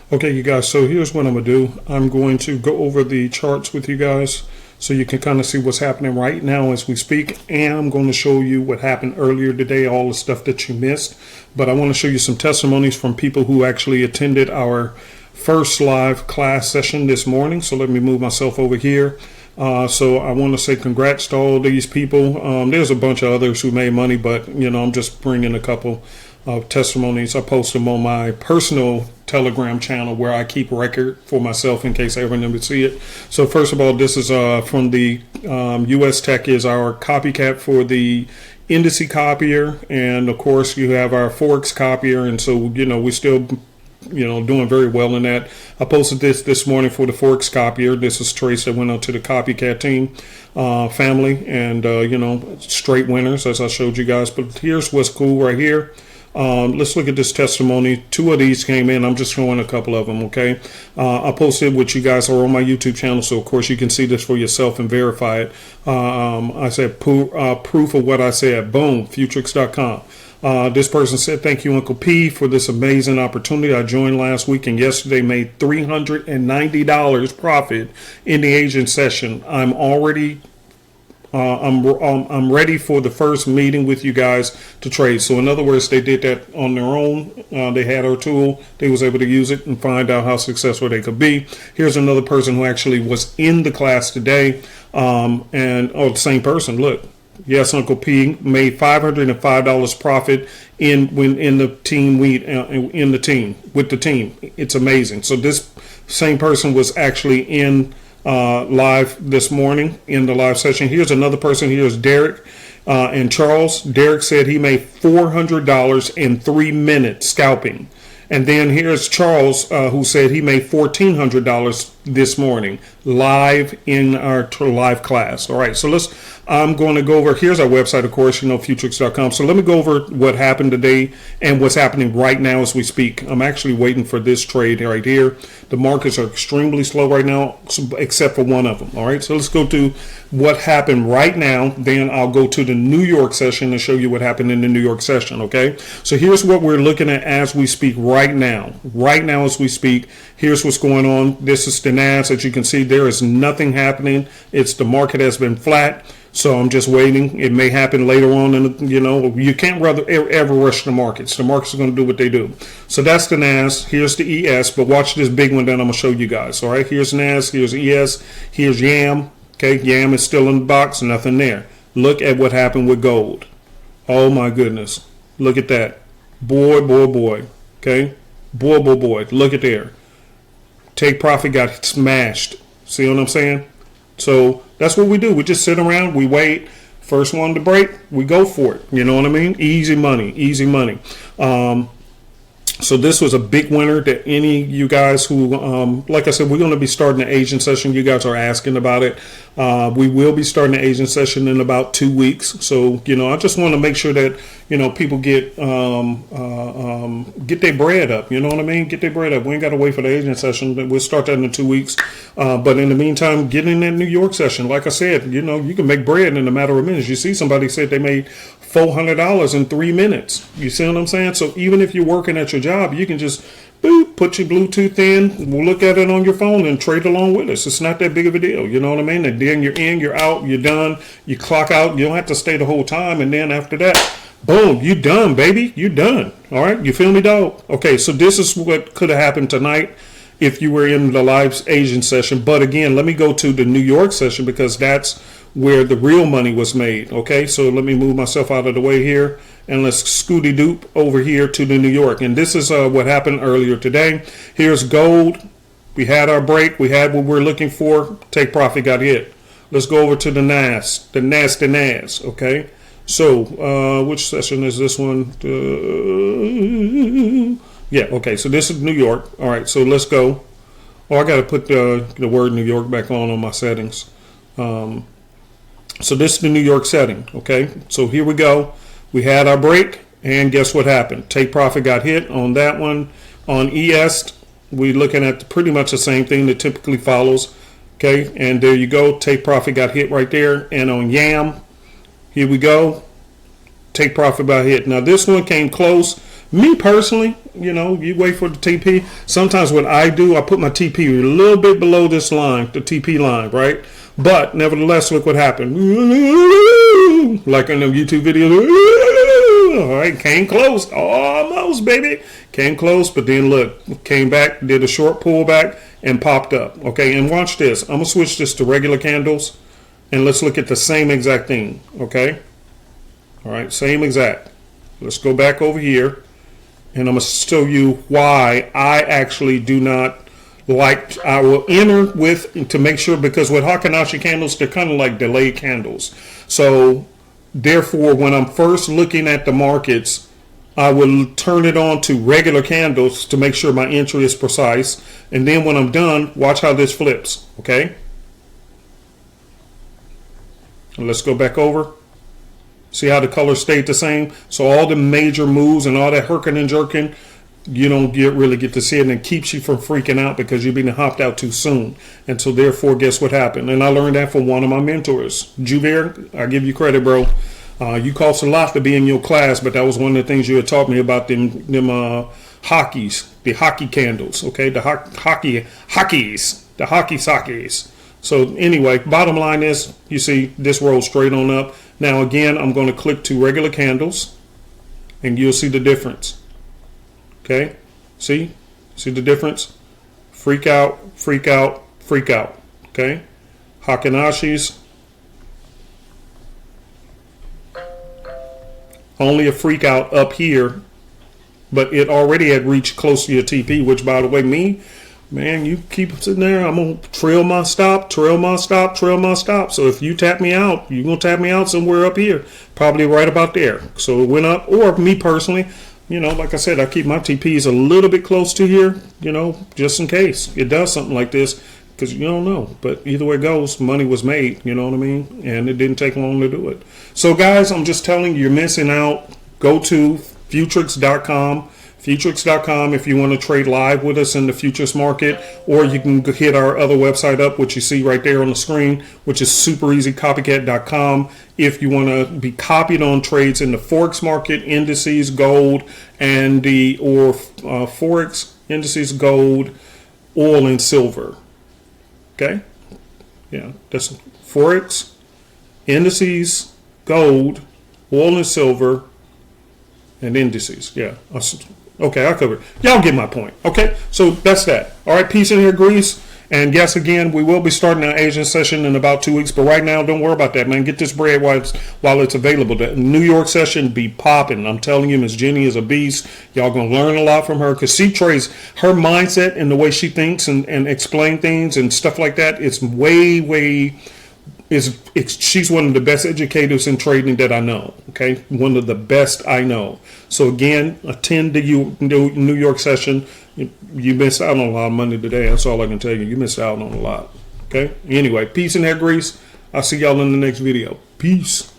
Okay, you guys, so here's what I'm going to do. I'm going to go over the charts with you guys so you can kind of see what's happening right now as we speak. And I'm going to show you what happened earlier today, all the stuff that you missed. But I want to show you some testimonies from people who actually attended our first live class session this morning. So let me move myself over here. So I want to say congrats to all these people. There's a bunch of others who made money, but, I'm just bringing a couple of testimonies. I post them on my personal Telegram channel where I keep record for myself in case I ever never see it. So first of all, this is from the US Tech is our copycat for the indice copier, and of course you have our Forex copier, and so we're still doing very well in that. I posted this morning for the Forex copier. This is trades that went out to the copycat team family, and straight winners as I showed you guys. But here's what's cool right here. Let's look at this testimony. Two of these came in. I'm just showing a couple of them, okay? I posted what you guys are on my YouTube channel, so of course you can see this for yourself and verify it. I said proof of what I said. Boom, Futrix.com. This person said, thank you, Uncle P, for this amazing opportunity. I joined last week and yesterday made $390 profit in the agent session. I'm already I'm ready for the first meeting with you guys to trade. So in other words, they did that on their own. They had our tool. They was able to use it and find out how successful they could be. Here's another person who actually was in the class today. The same person. Look, yes, Uncle P made $505 profit in the team with the team. It's amazing. So this same person was actually in live this morning in the live session. Here's another person. Here's Derek and Charles. Derek said he made $400 in 3 minutes scalping. And then here's Charles who said he made $1,400 this morning live in our live class. All right, so I'm going to go over, here's our website, of course, Futrix.com. So let me go over what happened today and what's happening right now as we speak. I'm actually waiting for this trade right here. The markets are extremely slow right now, except for one of them. All right, so let's go to what happened right now. Then I'll go to the New York session and show you what happened in the New York session. Okay, so here's what we're looking at as we speak right now. Right now as we speak, here's what's going on. This is the NAS. As you can see, there is nothing happening. The market has been flat. So I'm just waiting. It may happen later on, and you can't ever rush the markets. The markets are going to do what they do. So that's the NAS. Here's the ES, but watch this big one that I'm going to show you guys. All right, here's NAS, here's ES, here's YAM. Okay, YAM is still in the box, nothing there. Look at what happened with gold. Oh my goodness, look at that. Boy. Okay, boy. Look at there. Take profit got smashed. See what I'm saying? So that's what we do. We just sit around, we wait. First one to break, we go for it. You know what I mean? Easy money. So this was a big winner that any of you guys who, like I said, we're going to be starting the agent session. You guys are asking about it. We will be starting the agent session in about 2 weeks. So, I just want to make sure that, people get their bread up. You know what I mean? Get their bread up. We ain't got to wait for the agent session. We'll start that in 2 weeks. But in the meantime, get in that New York session. Like I said, you can make bread in a matter of minutes. You see somebody said they made $400 in 3 minutes. You see what I'm saying? So even if you're working at your job, you can just put your Bluetooth in, we'll look at it on your phone and trade along with us. It's not that big of a deal. You know what I mean? And then you're in, you're out, you're done, you clock out. You don't have to stay the whole time. And then after that, boom, you done, baby. You done. All right. You feel me, dog? Okay. So this is what could have happened tonight if you were in the live agent session. But again, let me go to the New York session because that's where the real money was made. Okay, so let me move myself out of the way here and let's scooty doop over here to the New York. And this is what happened earlier today. Here's gold. We had our break. We had what we're looking for. Take profit got hit. Let's go over to the NAS. The NAS. Okay, so which session is this one? Yeah, okay, so this is New York. All right, so let's go. Oh, I got to put the word New York back on my settings. So this is the New York setting, okay? So here we go. We had our break, and guess what happened? Take profit got hit on that one. On ES, we're looking at pretty much the same thing that typically follows, okay? And there you go. Take profit got hit right there. And on YAM, here we go. Take profit got hit. Now, this one came close. Me personally, you know, you wait for the TP. Sometimes what I do, I put my TP a little bit below this line, the TP line, right? But nevertheless, look what happened. Like in the YouTube video. All right, came close. Almost, baby. Came close, but then look, came back, did a short pullback, and popped up. Okay, and watch this. I'm going to switch this to regular candles, and let's look at the same exact thing. Okay? All right, same exact. Let's go back over here, and I'm going to show you why I actually do not like, I will enter with, to make sure, because with Hakanashi candles, they're kind of like delayed candles. So, therefore, when I'm first looking at the markets, I will turn it on to regular candles to make sure my entry is precise. And then when I'm done, watch how this flips, okay? And let's go back over. See how the color stayed the same? So all the major moves and all that herking and jerking, you don't really get to see it, and it keeps you from freaking out because you've been hopped out too soon. And so therefore, guess what happened? And I learned that from one of my mentors. Juvair, I give you credit, bro. You cost a lot to be in your class, but that was one of the things you had taught me about them hockeys, the hockey candles, okay? The hockeys, the hockey sakis. So anyway, bottom line is, you see this rolls straight on up. Now again, I'm going to click to regular candles, and you'll see the difference. Okay, see the difference? Freak out, freak out, freak out. Okay, Hakanashis, only a freak out up here, but it already had reached close to your TP, which, by the way, man, you keep sitting there, I'm going to trail my stop, trail my stop, trail my stop. So if you tap me out, you're going to tap me out somewhere up here, probably right about there. So it went up, or me personally, you know, like I said, I keep my TPs a little bit close to here, you know, just in case it does something like this, because you don't know. But either way it goes, money was made, you know what I mean? And it didn't take long to do it. So, guys, I'm just telling you, you're missing out. Go to Futrix.com. Futrix.com if you want to trade live with us in the futures market, or you can hit our other website up, which you see right there on the screen, which is superezcopycat.com. If you want to be copied on trades in the Forex market, indices, gold, and Forex, indices, gold, oil, and silver. Okay? Yeah, that's Forex, indices, gold, oil, and silver, and indices. Yeah. Okay, I covered. Y'all get my point. Okay, so that's that. All right, peace in here, Greece. And yes, again, we will be starting our Asian session in about 2 weeks. But right now, don't worry about that, man. Get this bread while it's available. The New York session be popping. I'm telling you, Miss Jenny is a beast. Y'all going to learn a lot from her, because she trades, her mindset and the way she thinks and explain things and stuff like that. It's she's one of the best educators in trading that I know. Okay, one of the best I know. So again, attend the New York session. You missed out on a lot of money today. That's all I can tell you. You missed out on a lot. Okay. Anyway, peace in that, Greece. I'll see y'all in the next video. Peace.